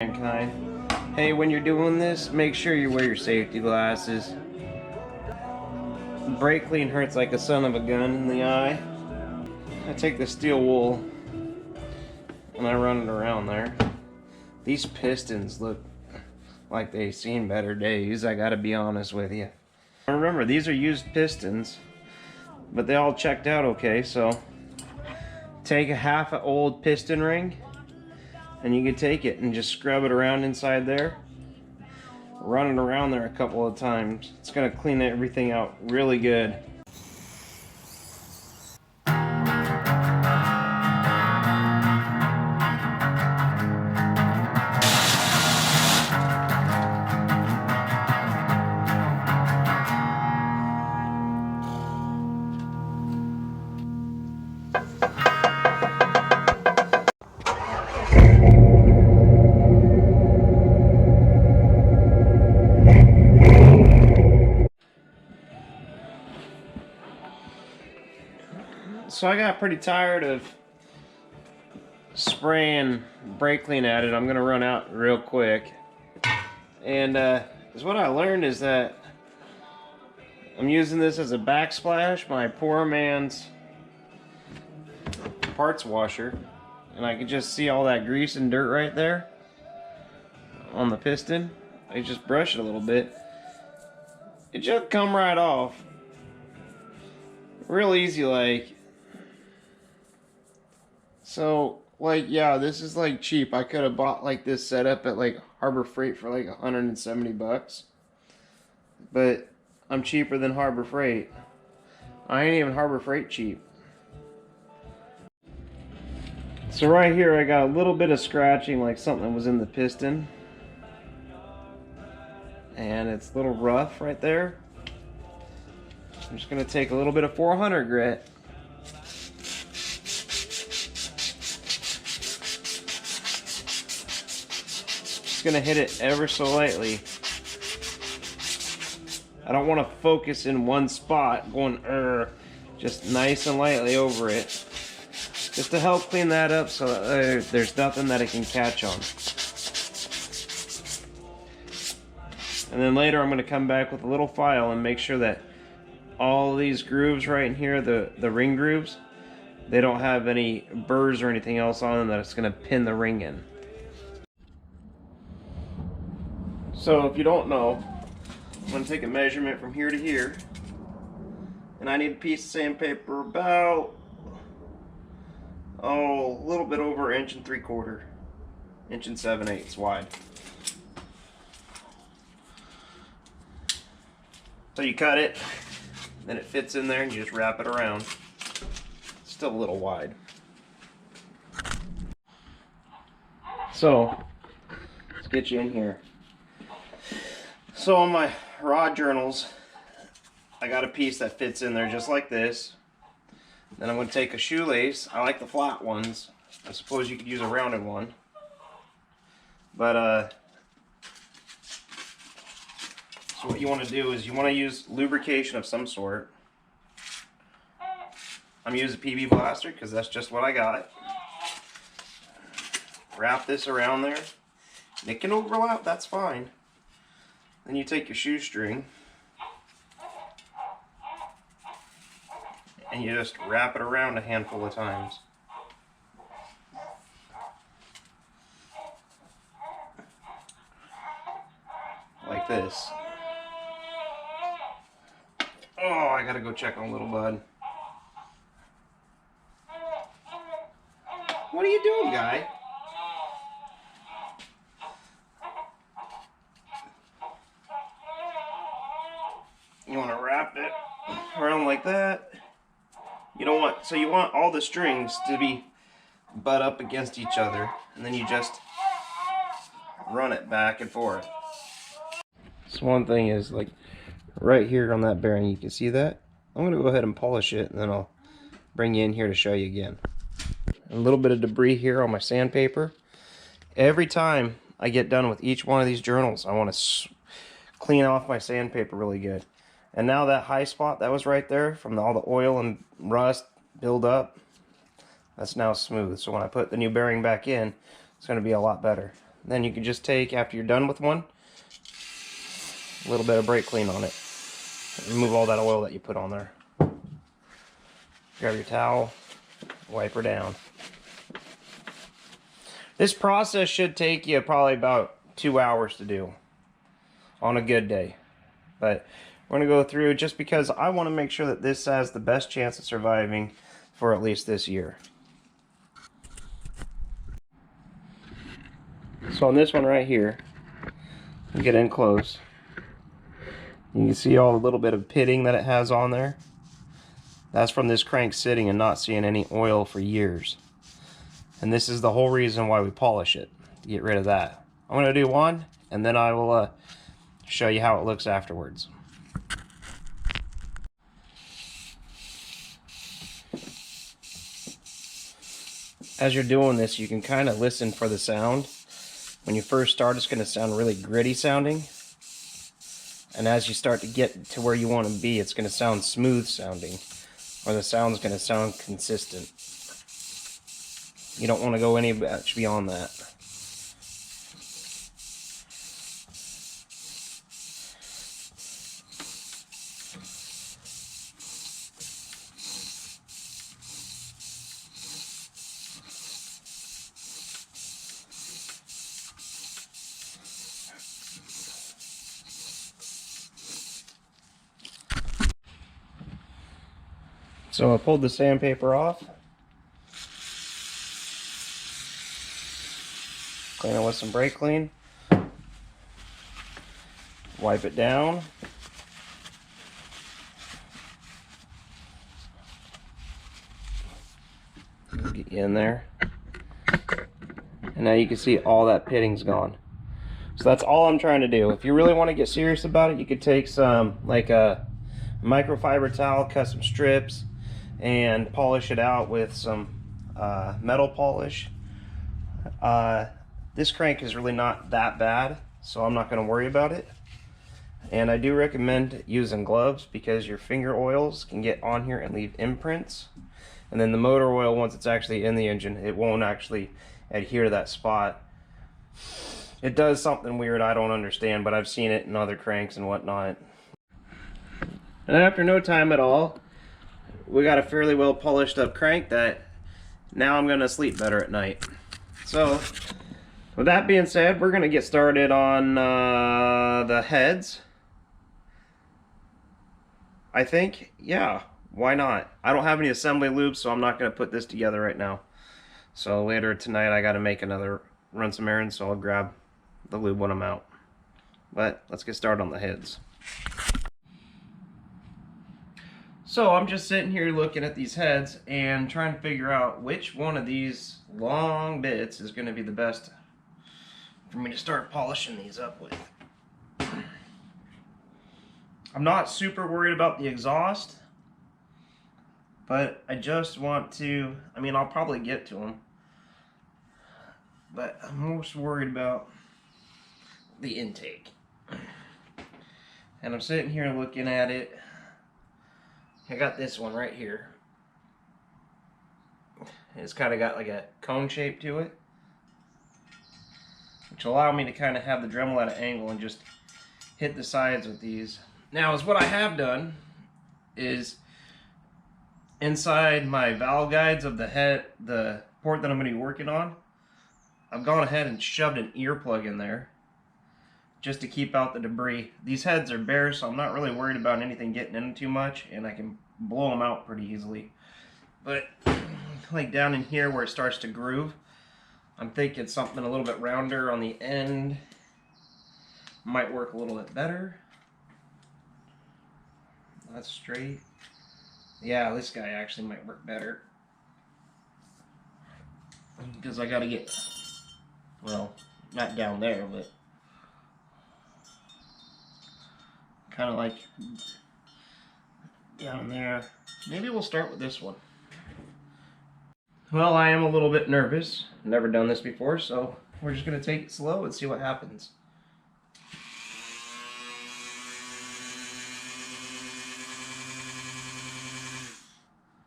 Mankind. Hey, when you're doing this, make sure you wear your safety glasses. Brake clean hurts like a son of a gun in the eye. I take the steel wool and I run it around there. These pistons look like they've seen better days, I gotta be honest with you. Remember, these are used pistons, but they all checked out okay, so take a half an old piston ring and you can take it and just scrub it around inside there. Run it around there a couple of times. It's gonna clean everything out really good. So I got pretty tired of spraying brake clean at it. I'm gonna run out real quick. And because what I learned is that I'm using this as a backsplash, my poor man's parts washer. And I can just see all that grease and dirt right there on the piston. I just brush it a little bit. It just come right off. Real easy like. So, like, yeah, this is like cheap. I could have bought like this setup at like Harbor Freight for like 170 bucks. But I'm cheaper than Harbor Freight. I ain't even Harbor Freight cheap. So right here I got a little bit of scratching, like something was in the piston. And it's a little rough right there. I'm just going to take a little bit of 400 grit. Just going to hit it ever so lightly. I don't want to focus in one spot going just nice and lightly over it. Just to help clean that up so that there's nothing that it can catch on. And then later I'm going to come back with a little file and make sure that all these grooves right in here, the ring grooves, they don't have any burrs or anything else on them that it's going to pin the ring in. So if you don't know, I'm going to take a measurement from here to here. And I need a piece of sandpaper about, a little bit over 1 3/4 inch, 1 7/8 wide. So you cut it, then it fits in there and you just wrap it around. It's still a little wide. So, let's get you in here. So on my rod journals, I got a piece that fits in there just like this. Then I'm going to take a shoelace. I like the flat ones. I suppose you could use a rounded one. But so what you want to do is you want to use lubrication of some sort. I'm using PB Blaster because that's just what I got. Wrap this around there. It can overlap, that's fine. Then you take your shoestring and you just wrap it around a handful of times. Like this. Oh, I gotta go check on little bud. What are you doing, guy? You want to wrap it around like that. You don't want, so you want all the strings to be butt up against each other, and then you just run it back and forth. So one thing is, like right here on that bearing, you can see that. I'm going to go ahead and polish it, and then I'll bring you in here to show you again. A little bit of debris here on my sandpaper. Every time I get done with each one of these journals, I want to clean off my sandpaper really good. And now that high spot that was right there from all the oil and rust build up, that's now smooth. So when I put the new bearing back in, it's going to be a lot better. Then you can just take, after you're done with one, a little bit of brake clean on it. Remove all that oil that you put on there. Grab your towel, wipe her down. This process should take you probably about 2 hours to do on a good day. But we're going to go through just because I want to make sure that this has the best chance of surviving for at least this year. So on this one right here, get in close. You can see all the little bit of pitting that it has on there. That's from this crank sitting and not seeing any oil for years. And this is the whole reason why we polish it, to get rid of that. I'm going to do one, and then I will show you how it looks afterwards. As you're doing this, you can kind of listen for the sound. When you first start, it's going to sound really gritty sounding. And as you start to get to where you want to be, it's going to sound smooth sounding, or the sound's going to sound consistent. You don't want to go any much beyond that. So I pulled the sandpaper off. Clean it with some brake clean. Wipe it down. Get you in there. And now you can see all that pitting's gone. So that's all I'm trying to do. If you really want to get serious about it, you could take some, like a microfiber towel, cut some strips, and polish it out with some metal polish. This crank is really not that bad, so I'm not going to worry about it. And I do recommend using gloves because your finger oils can get on here and leave imprints. And then the motor oil, once it's actually in the engine, it won't actually adhere to that spot. It does something weird I don't understand, but I've seen it in other cranks and whatnot. And after no time at all, we got a fairly well polished up crank that now I'm going to sleep better at night. So with that being said, we're going to get started on the heads. I think, yeah, why not? I don't have any assembly loops, so I'm not going to put this together right now. So later tonight I got to run some errands, so I'll grab the lube when I'm out. But let's get started on the heads. So I'm just sitting here looking at these heads and trying to figure out which one of these long bits is going to be the best for me to start polishing these up with. I'm not super worried about the exhaust, but I just want to, I mean, I'll probably get to them, but I'm most worried about the intake. And I'm sitting here looking at it. I got this one right here. It's kind of got like a cone shape to it, which allow me to kind of have the Dremel at an angle and just hit the sides with these. Now, is what I have done is inside my valve guides of the head, the port that I'm going to be working on, I've gone ahead and shoved an earplug in there just to keep out the debris. These heads are bare, so I'm not really worried about anything getting in them too much, and I can blow them out pretty easily. But like down in here where it starts to groove, I'm thinking something a little bit rounder on the end might work a little bit better. That's straight. Yeah, this guy actually might work better, because I gotta get, well, not down there, but kind of like down there. Maybe we'll start with this one. Well, I am a little bit nervous. Never done this before, so we're just going to take it slow and see what happens.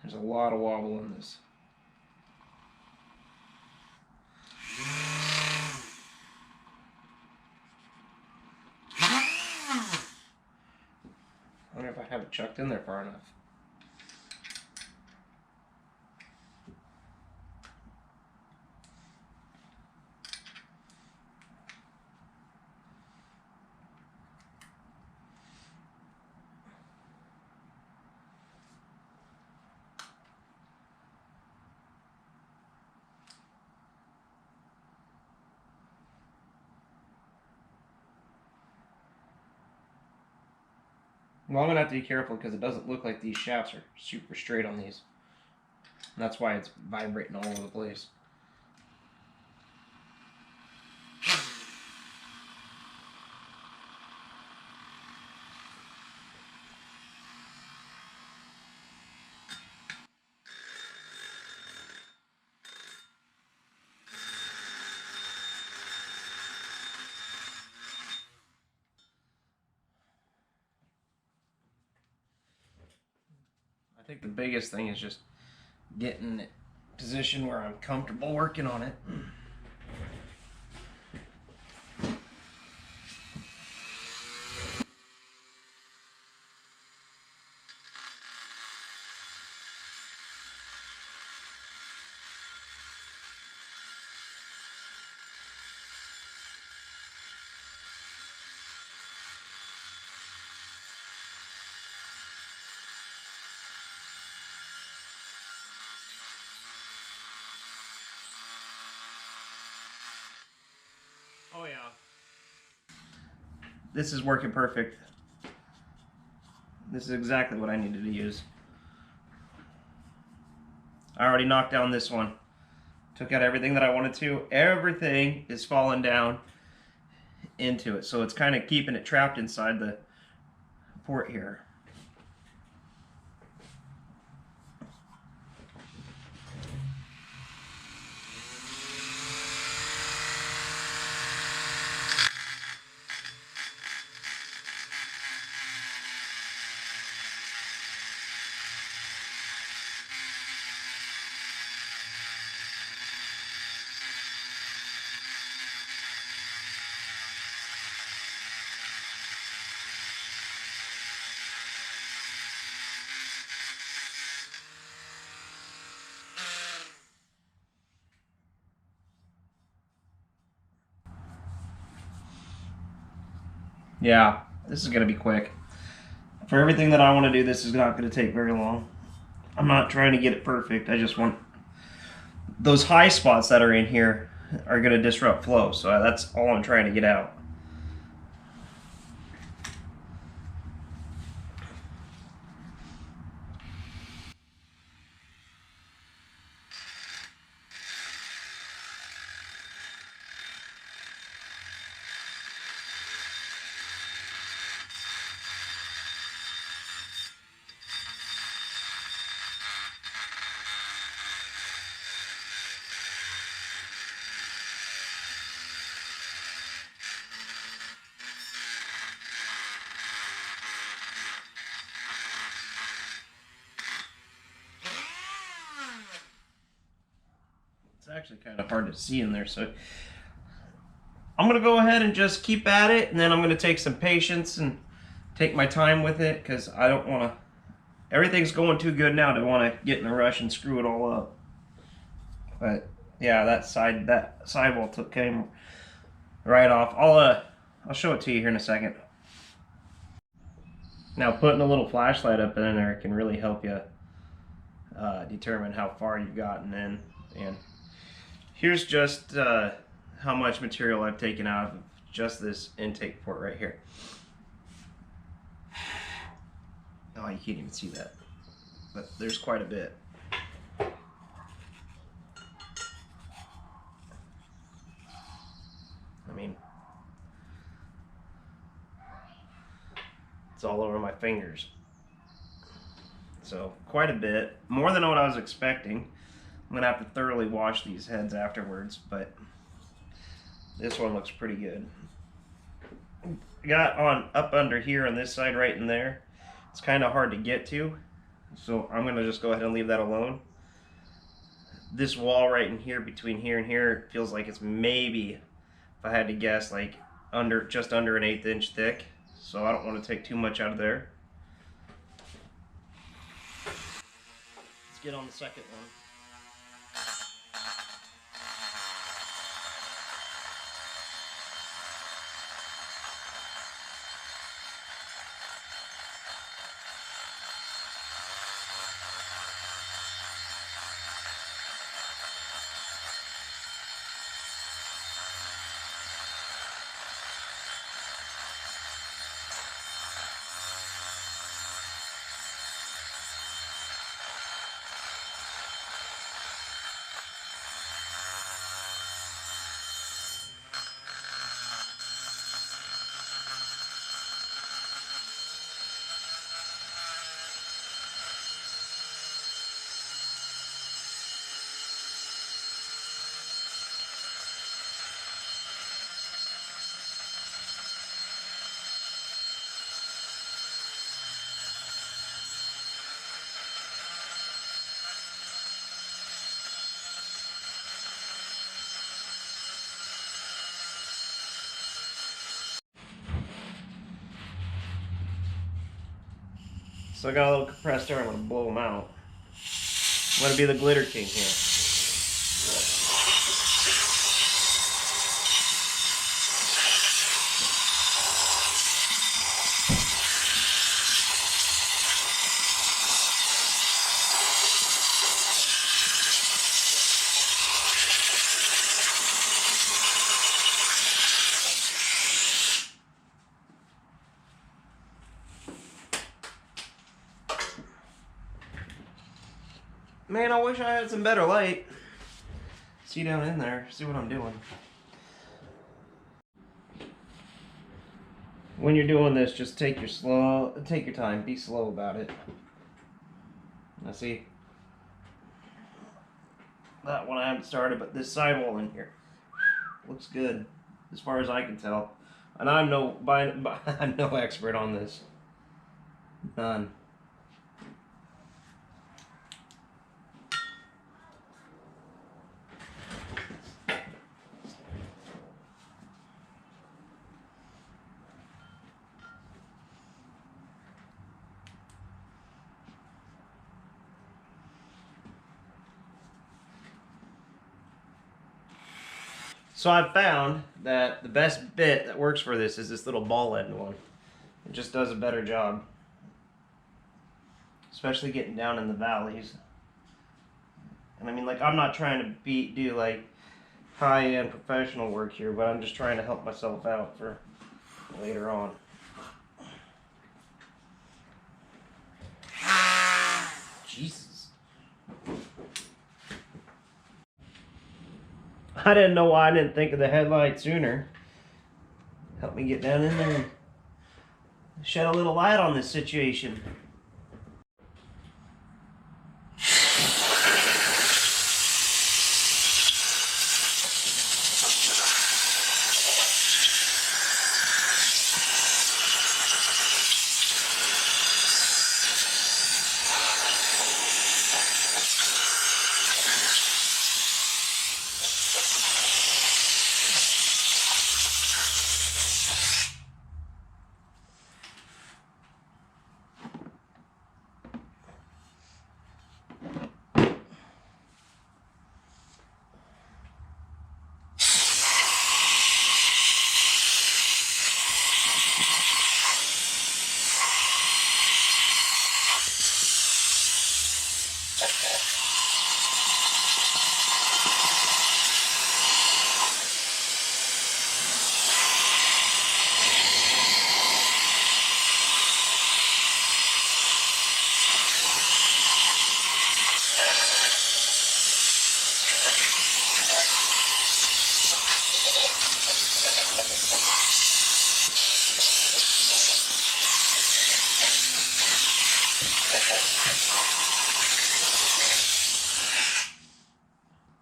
There's a lot of wobble in this. have it chucked in there far enough. Well, I'm going to have to be careful because it doesn't look like these shafts are super straight on these. And that's why it's vibrating all over the place. I think the biggest thing is just getting it positioned where I'm comfortable working on it. Oh yeah. This is working perfect. This is exactly what I needed to use. I already knocked down this one. Took out everything that I wanted to. Everything is falling down into it. So it's kind of keeping it trapped inside the port here. Yeah, this is going to be quick. For everything that I want to do, this is not going to take very long. I'm not trying to get it perfect. I just want those high spots that are in here are going to disrupt flow. So that's all I'm trying to get out. It's actually kind of hard to see in there, so I'm going to go ahead and just keep at it, and then I'm going to take some patience and take my time with it, because I don't want to... Everything's going too good now to want to get in a rush and screw it all up. But yeah, that sidewall came right off. I'll show it to you here in a second. Now, putting a little flashlight up in there can really help you determine how far you've gotten in. And here's just how much material I've taken out of just this intake port right here. Oh, you can't even see that, but there's quite a bit. I mean, it's all over my fingers. So quite a bit, more than what I was expecting. I'm gonna have to thoroughly wash these heads afterwards, but this one looks pretty good. I got on up under here on this side right in there. It's kind of hard to get to, so I'm gonna just go ahead and leave that alone. This wall right in here, between here and here, feels like it's maybe, if I had to guess, like just under an 1/8 inch thick. So I don't want to take too much out of there. get on the second one. So I got a little compressed air, I'm going to blow them out. I'm going to be the glitter king here. Man, I wish I had some better light. See down in there, see what I'm doing. When you're doing this, just take your time, be slow about it. Now see, that one I haven't started, but this sidewall in here looks good, as far as I can tell. And I'm I'm no expert on this. None. So I've found that the best bit that works for this is this little ball end one. It just does a better job. Especially getting down in the valleys. And I mean, like, I'm not trying to do like high-end professional work here, but I'm just trying to help myself out for later on. Jesus. I didn't know why I didn't think of the headlight sooner. Help me get down in there and shed a little light on this situation.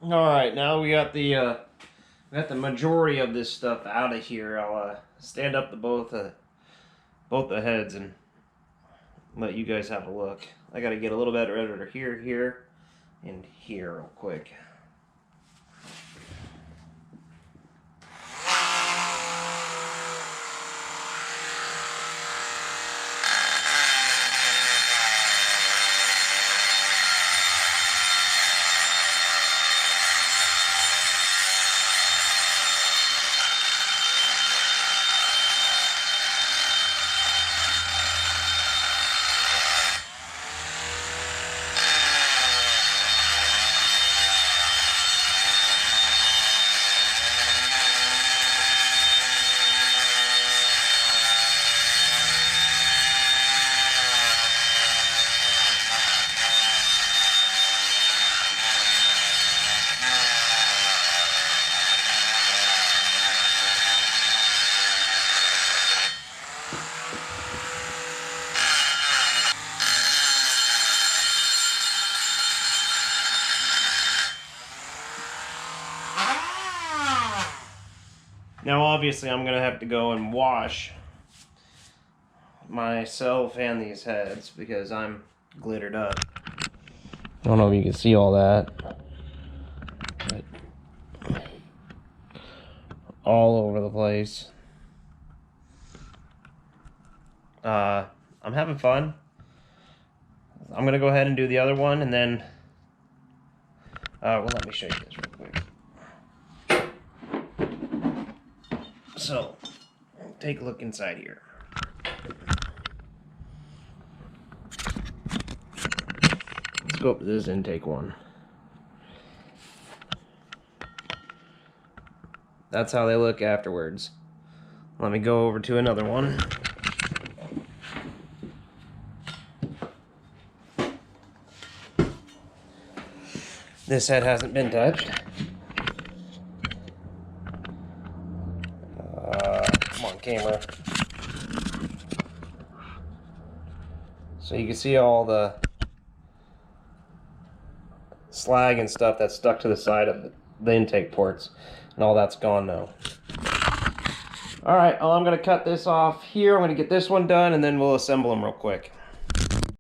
All right, now we got the majority of this stuff out of here. I'll stand up both the heads and let you guys have a look. I got to get a little bit redder here, here, and here real quick. Now obviously I'm going to have to go and wash myself and these heads because I'm glittered up. I don't know if you can see all that. But all over the place. I'm having fun. I'm going to go ahead and do the other one, and then well, let me show you this real quick. So, take a look inside here. Let's go up to this intake one. That's how they look afterwards. Let me go over to another one. This head hasn't been touched. Come on, camera. So you can see all the slag and stuff that's stuck to the side of the intake ports, and all that's gone now. Alright, well, I'm going to cut this off here. I'm going to get this one done, and then we'll assemble them real quick.